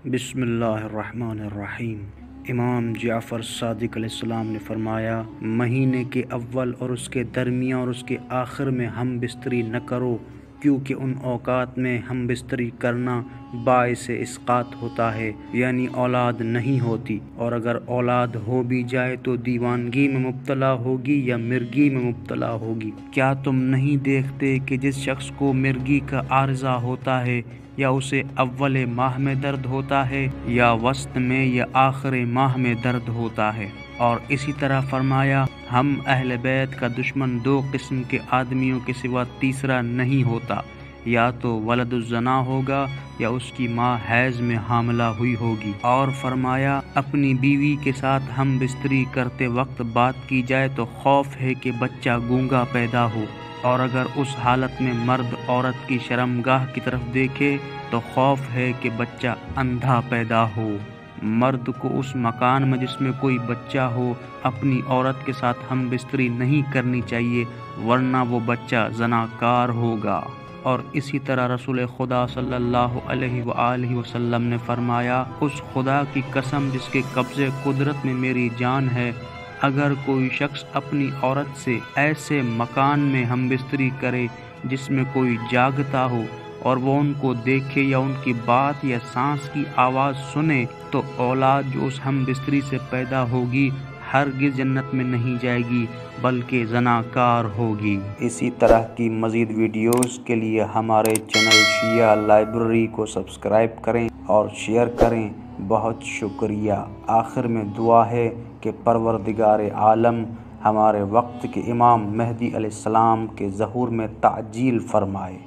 بسم اللہ الرحمن الرحیم۔ امام جعفر صادق علیہ السلام نے فرمایا، مہینے کے اول اور اس کے درمیان اور اس کے آخر میں ہم بستری نہ کرو، کیونکہ ان اوقات میں ہم بستری کرنا باعث اسقاط ہوتا ہے، یعنی اولاد نہیں ہوتی، اور اگر اولاد ہو بھی جائے تو دیوانگی میں مبتلا ہوگی یا مرگی میں مبتلا ہوگی۔ کیا تم نہیں دیکھتے کہ جس شخص کو مرگی کا عارضہ ہوتا ہے، یا اسے اول ماہ میں درد ہوتا ہے یا وسط میں یا آخر ماہ میں درد ہوتا ہے؟ اور اسی طرح فرمایا، ہم اہل بیت کا دشمن دو قسم کے آدمیوں کے سوا تیسرا نہیں ہوتا، یا تو ولد الزنا ہوگا یا اس کی ماں حیض میں حاملہ ہوئی ہوگی۔ اور فرمایا، اپنی بیوی کے ساتھ ہم بستری کرتے وقت بات کی جائے تو خوف ہے کہ بچہ گونگا پیدا ہو، اور اگر اس حالت میں مرد عورت کی شرمگاہ کی طرف دیکھے تو خوف ہے کہ بچہ اندھا پیدا ہو۔ مرد کو اس مکان میں جس میں کوئی بچہ ہو اپنی عورت کے ساتھ ہم بستری نہیں کرنی چاہیے، ورنہ وہ بچہ زناکار ہوگا۔ اور اسی طرح رسول خدا صلی اللہ علیہ وآلہ وسلم نے فرمایا، اس خدا کی قسم جس کے قبضے قدرت میں میری جان ہے، اگر کوئی شخص اپنی عورت سے ایسے مکان میں ہم بستری کرے جس میں کوئی جاگتا ہو اور وہ ان کو دیکھے یا ان کی بات یا سانس کی آواز سنے، تو اولاد جو اس ہم بستری سے پیدا ہوگی ہرگز جنت میں نہیں جائے گی بلکہ زناکار ہوگی۔ اسی طرح کی مزید ویڈیوز کے لیے ہمارے چینل شیعہ لائبریری کو سبسکرائب کریں اور شیئر کریں۔ بہت شکریہ۔ آخر میں دعا ہے کہ پروردگار عالم ہمارے وقت کے امام مہدی علیہ السلام کے ظہور میں تعجیل فرمائے۔